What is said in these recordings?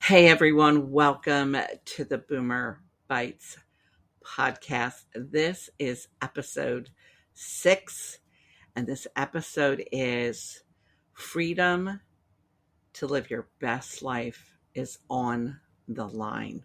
Hey everyone, welcome to the Boomer Bites podcast. This is episode 6, and this episode is Freedom to Live Your Best Life is on the line.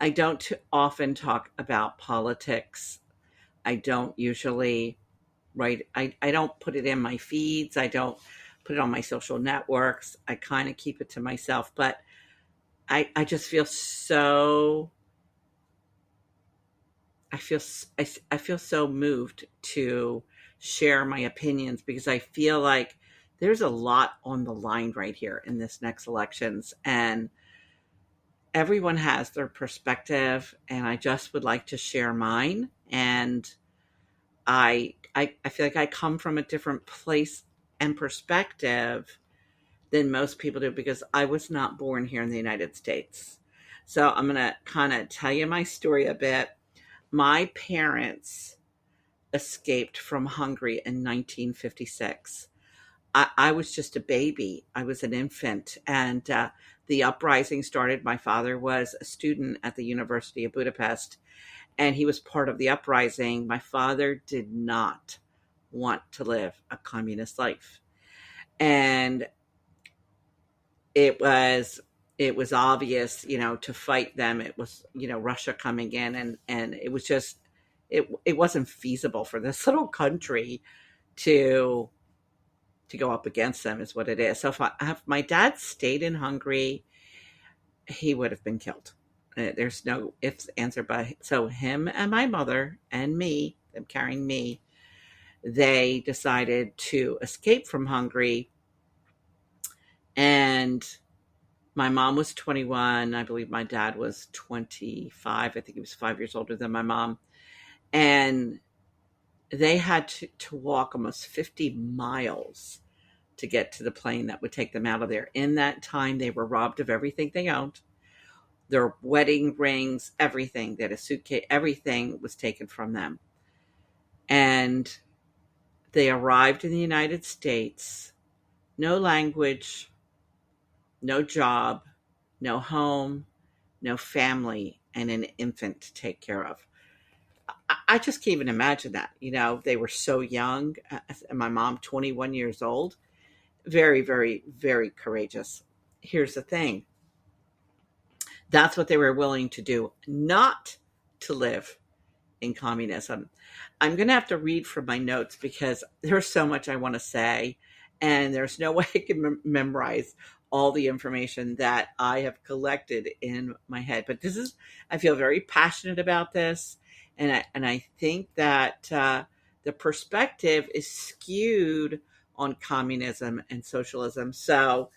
I don't often talk about politics. I don't usually I don't put it in my feeds. I don't put it on my social networks. I kind of keep it to myself, but I just feel so I feel so moved to share my opinions because I feel like there's a lot on the line right here in this next elections, and everyone has their perspective, and I just would like to share mine. And I feel like I come from a different place and perspective than most people do because I was not born here in the United States. So I'm going to kind of tell you my story a bit. My parents escaped from Hungary in 1956. I was just a baby. I was an infant. And the uprising started. My father was a student at the University of Budapest, and he was part of the uprising. My father did not want to live a communist life. And it was obvious, to fight them. It was, Russia coming in, and it was just, it wasn't feasible for this little country to go up against them is what it is. So if my dad stayed in Hungary, he would have been killed. There's no ifs, answer, but so him and my mother and me, them carrying me, they decided to escape from Hungary. And my mom was 21. I believe my dad was 25. I think he was 5 years older than my mom. And they had to walk almost 50 miles to get to the plane that would take them out of there. In that time, they were robbed of everything they owned. Their wedding rings, everything. They had a suitcase. Everything was taken from them. And they arrived in the United States. No language, no job, no home, no family, and an infant to take care of. I just can't even imagine that. They were so young. And my mom, 21 years old. Very, very, very courageous. Here's the thing. That's what they were willing to do, not to live in communism. I'm going to have to read from my notes because there's so much I want to say, and there's no way I can memorize all the information that I have collected in my head. But I feel very passionate about this, and I think that the perspective is skewed on communism and socialism. So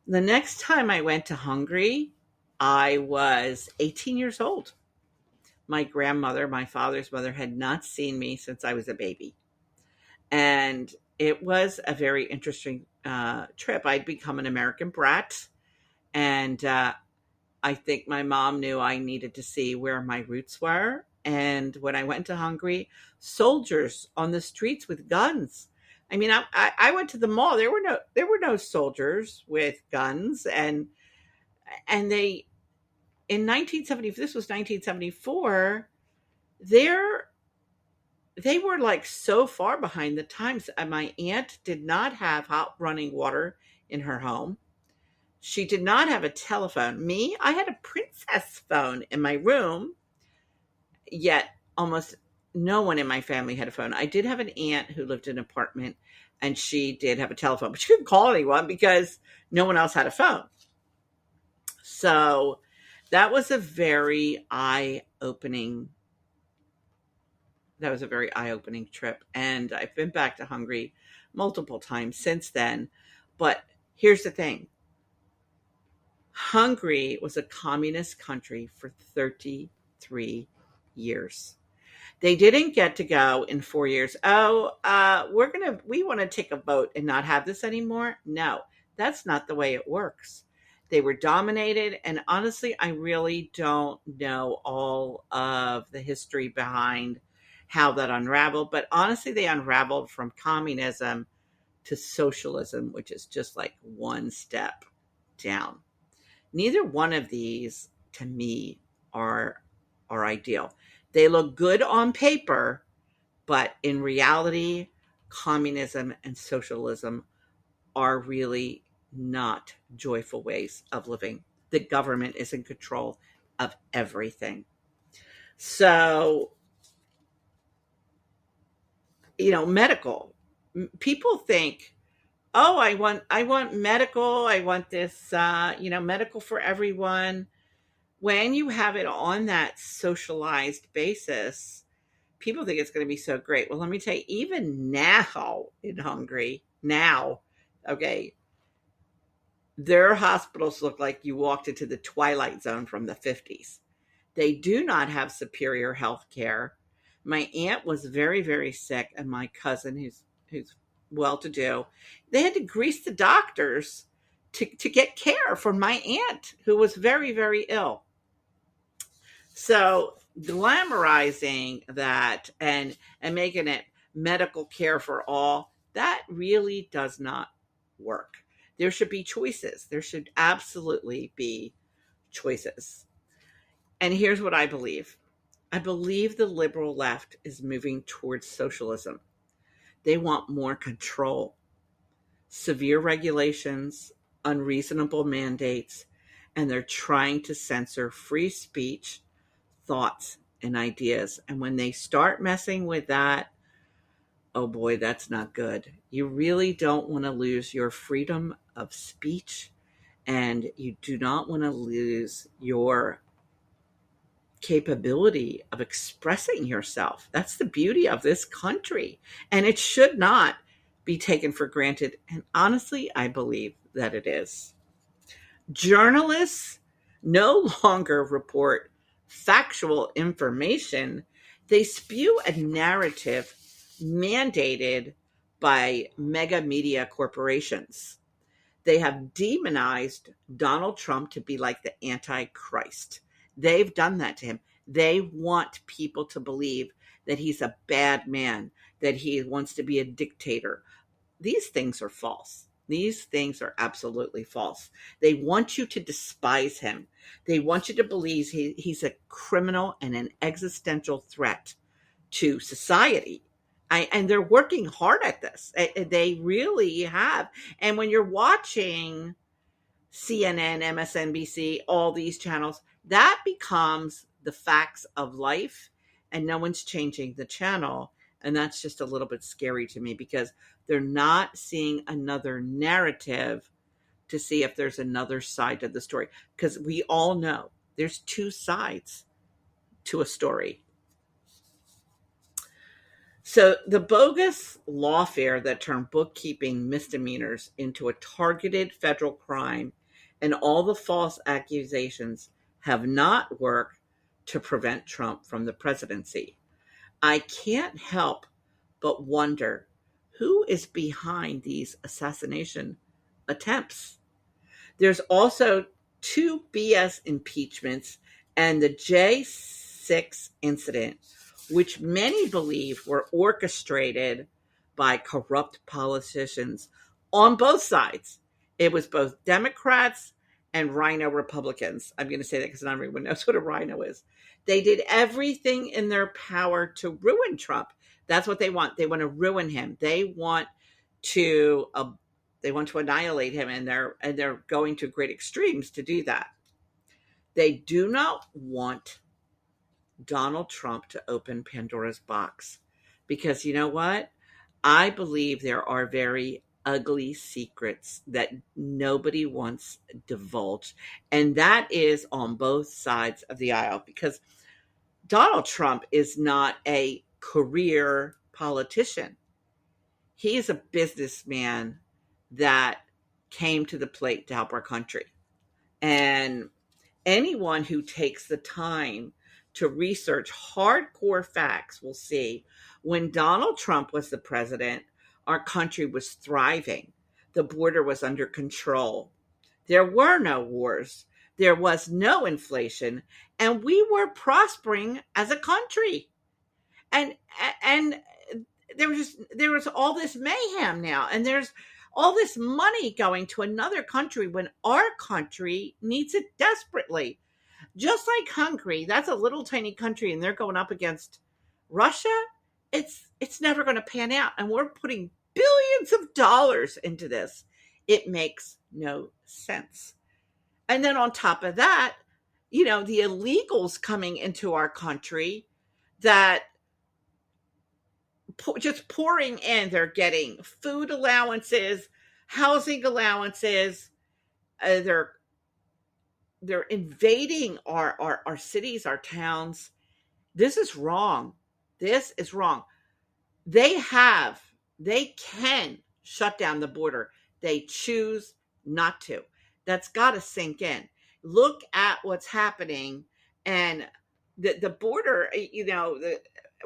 the next time I went to Hungary, I was 18 years old. My grandmother, my father's mother, had not seen me since I was a baby. And it was a very interesting trip. I'd become an American brat. And I think my mom knew I needed to see where my roots were. And when I went to Hungary, soldiers on the streets with guns. I mean, I went to the mall. There were no soldiers with guns, and they in 1970. This was 1974. They were like so far behind the times. My aunt did not have hot running water in her home. She did not have a telephone. Me, I had a princess phone in my room, yet almost no one in my family had a phone. I did have an aunt who lived in an apartment, and she did have a telephone, but she couldn't call anyone because no one else had a phone. So that was a very eye-opening trip. And I've been back to Hungary multiple times since then. But here's the thing. Hungary was a communist country for 33 years. They didn't get to go in 4 years. We want to take a vote and not have this anymore. No, that's not the way it works. They were dominated. And honestly, I really don't know all of the history behind how that unraveled. But honestly, they unraveled from communism to socialism, which is just like one step down. Neither one of these, to me, are ideal. They look good on paper, but in reality, communism and socialism are really not joyful ways of living. The government is in control of everything. So, medical. People think, oh, I want medical. I want this, medical for everyone. When you have it on that socialized basis, people think it's going to be so great. Well, let me tell you, even now in Hungary, now, okay, their hospitals look like you walked into the Twilight Zone from the 50s. They do not have superior health care. My aunt was very, very sick, and my cousin, who's well to do, they had to grease the doctors to get care for my aunt, who was very, very ill. So glamorizing that and making it medical care for all, that really does not work. There should be choices. There should absolutely be choices. And here's what I believe. I believe the liberal left is moving towards socialism. They want more control, severe regulations, unreasonable mandates, and they're trying to censor free speech, thoughts, and ideas. And when they start messing with that, oh boy, that's not good. You really don't want to lose your freedom of speech, and you do not want to lose your capability of expressing yourself. That's the beauty of this country, and it should not be taken for granted. And honestly, I believe that it is. Journalists no longer report factual information, they spew a narrative mandated by mega media corporations. They have demonized Donald Trump to be like the Antichrist. They've done that to him. They want people to believe that he's a bad man, that he wants to be a dictator. These things are false. These things are absolutely false. They want you to despise him. They want you to believe he's a criminal and an existential threat to society. And they're working hard at this. They really have. And when you're watching CNN, MSNBC, all these channels, that becomes the facts of life, and no one's changing the channel. And that's just a little bit scary to me because they're not seeing another narrative to see if there's another side to the story. Because we all know there's two sides to a story. So the bogus lawfare that turned bookkeeping misdemeanors into a targeted federal crime and all the false accusations have not worked to prevent Trump from the presidency. I can't help but wonder who is behind these assassination attempts. There's also two BS impeachments and the J6 incident, which many believe were orchestrated by corrupt politicians on both sides. It was both Democrats and rhino Republicans. I'm going to say that because not everyone knows what a rhino is. They did everything in their power to ruin Trump. That's what they want. They want to ruin him. To they want to annihilate him, and they're going to great extremes to do that. They do not want Donald Trump to open Pandora's box because you know what? I believe there are very ugly secrets that nobody wants divulged, and that is on both sides of the aisle because Donald Trump is not a career politician. He is a businessman that came to the plate to help our country. And anyone who takes the time to research hardcore facts will see when Donald Trump was the president, our country was thriving. The border was under control. There were no wars. There was no inflation. And we were prospering as a country. And there was all this mayhem now. And there's All this money going to another country when our country needs it desperately. Just like Hungary, that's a little tiny country and they're going up against Russia. It's never going to pan out, and we're putting billions of dollars into this. It makes no sense. And then on top of that, the illegals coming into our country that just pouring in, they're getting food allowances, housing allowances, they're invading our cities, our towns. This is wrong. This is wrong. They can shut down the border. They choose not to. That's got to sink in. Look at what's happening. And the border,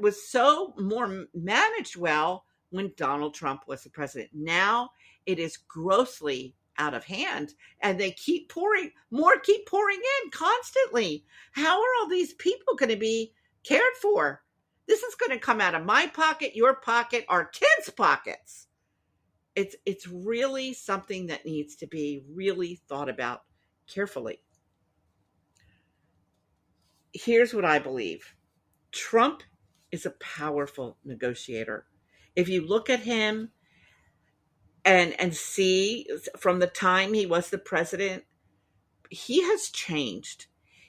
was so more managed well when Donald Trump was the president. Now it is grossly out of hand, and they keep pouring in constantly. How are all these people going to be cared for? This is going to come out of my pocket, your pocket, our kids' pockets. It's really something that needs to be really thought about carefully. Here's what I believe. Trump is a powerful negotiator. If you look at him and see from the time he was the president, he has changed.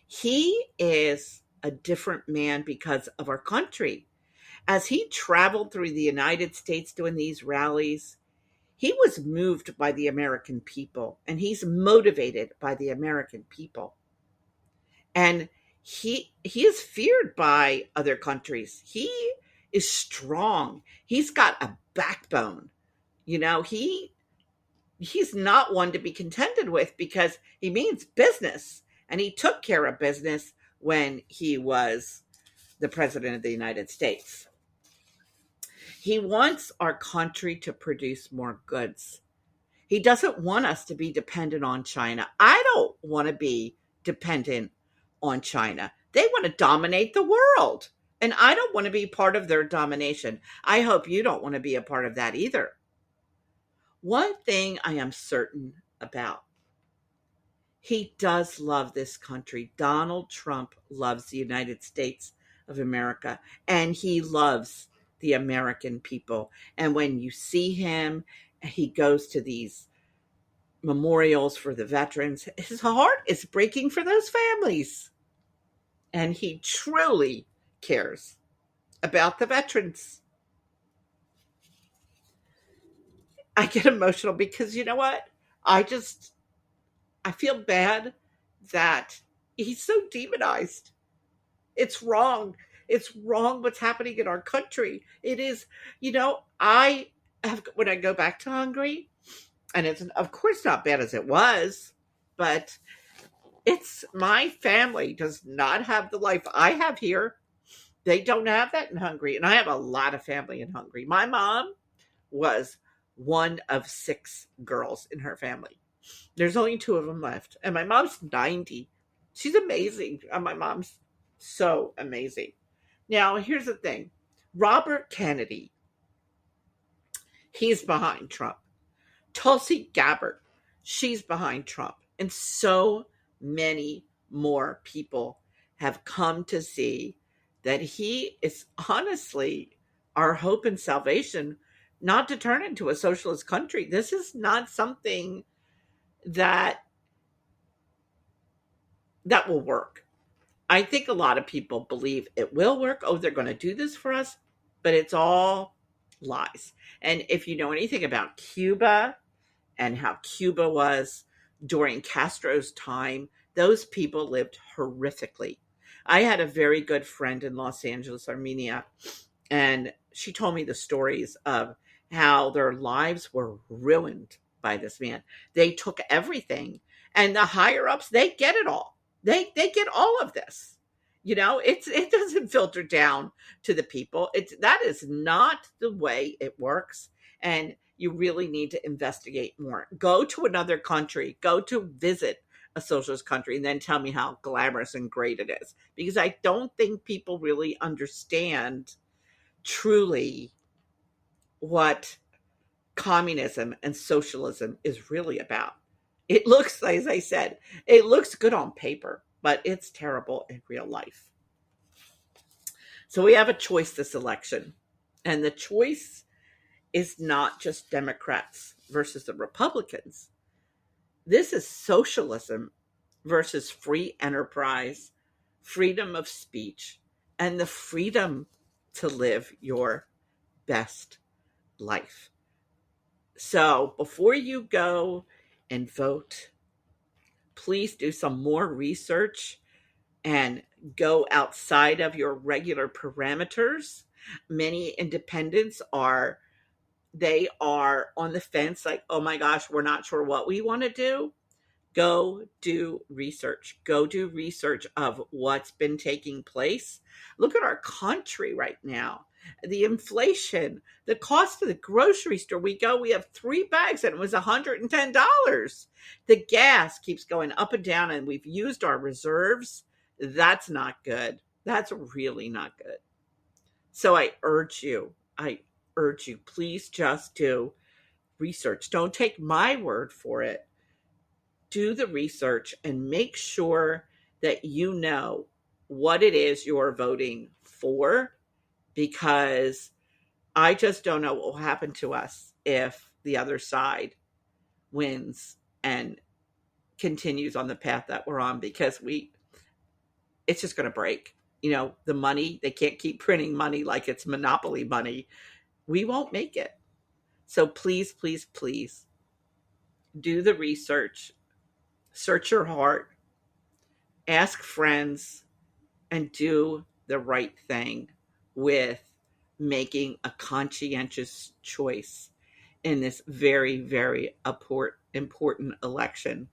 He is a different man because of our country. As he traveled through the United States doing these rallies, he was moved by the American people, and he's motivated by the American people. And he is feared by other countries. He is strong. He's got a backbone. He's not one to be contended with because he means business, and he took care of business when he was the president of the United States. He wants our country to produce more goods. He doesn't want us to be dependent on China. I don't want to be dependent on China. They want to dominate the world, and I don't want to be part of their domination. I hope you don't want to be a part of that either. One thing I am certain about, he does love this country. Donald Trump loves the United States of America, and he loves the American people. And when you see him, he goes to these memorials for the veterans. His heart is breaking for those families. And he truly cares about the veterans. I get emotional because you know what? I feel bad that he's so demonized. It's wrong. It's wrong what's happening in our country. It is, I have, when I go back to Hungary, and it's of course not bad as it was, but it's my family does not have the life I have here. They don't have that in Hungary. And I have a lot of family in Hungary. My mom was one of 6 girls in her family. There's only 2 of them left. And my mom's 90. She's amazing. My mom's so amazing. Now, here's the thing. Robert Kennedy, he's behind Trump. Tulsi Gabbard, she's behind Trump. And so many more people have come to see that he is honestly our hope and salvation, not to turn into a socialist country. This is not something that will work. I think a lot of people believe it will work. Oh, they're going to do this for us, but it's all lies. And if you know anything about Cuba and how Cuba was during Castro's time, those people lived horrifically. I had a very good friend in Los Angeles, Armenia, and she told me the stories of how their lives were ruined by this man. They took everything, and the higher ups, they get it all. They get all of this. It doesn't filter down to the people. That is not the way it works. And you really need to investigate more. Go to another country, go to visit a socialist country, and then tell me how glamorous and great it is. Because I don't think people really understand truly what communism and socialism is really about. It looks, as I said, it looks good on paper, but it's terrible in real life. So we have a choice this election, and the choice is not just Democrats versus the Republicans. This is socialism versus free enterprise, freedom of speech, and the freedom to live your best life. So before you go and vote, please do some more research and go outside of your regular parameters. Many independents are on the fence, like, oh my gosh, we're not sure what we want to do. Go do research. Go do research of what's been taking place. Look at our country right now. The inflation, the cost of the grocery store. We have 3 bags and it was $110. The gas keeps going up and down and we've used our reserves. That's not good. That's really not good. So I urge you, please just do research. Don't take my word for it. Do the research and make sure that you know what it is you're voting for, because I just don't know what will happen to us if the other side wins and continues on the path that we're on, because it's just going to break. The money, they can't keep printing money like it's monopoly money. We won't make it. So please, please, please do the research, search your heart, ask friends, and do the right thing with making a conscientious choice in this very, very important election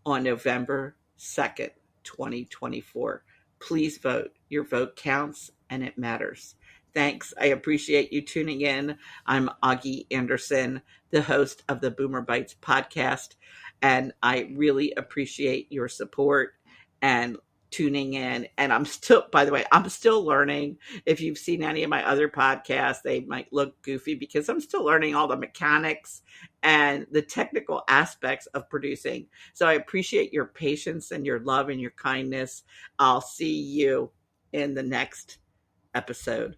on November 2nd, 2024. Please vote. Your vote counts and it matters. Thanks. I appreciate you tuning in. I'm Augie Anderson, the host of the Boomer Bites podcast, and I really appreciate your support and tuning in. And I'm still learning. If you've seen any of my other podcasts, they might look goofy because I'm still learning all the mechanics and the technical aspects of producing. So I appreciate your patience and your love and your kindness. I'll see you in the next episode.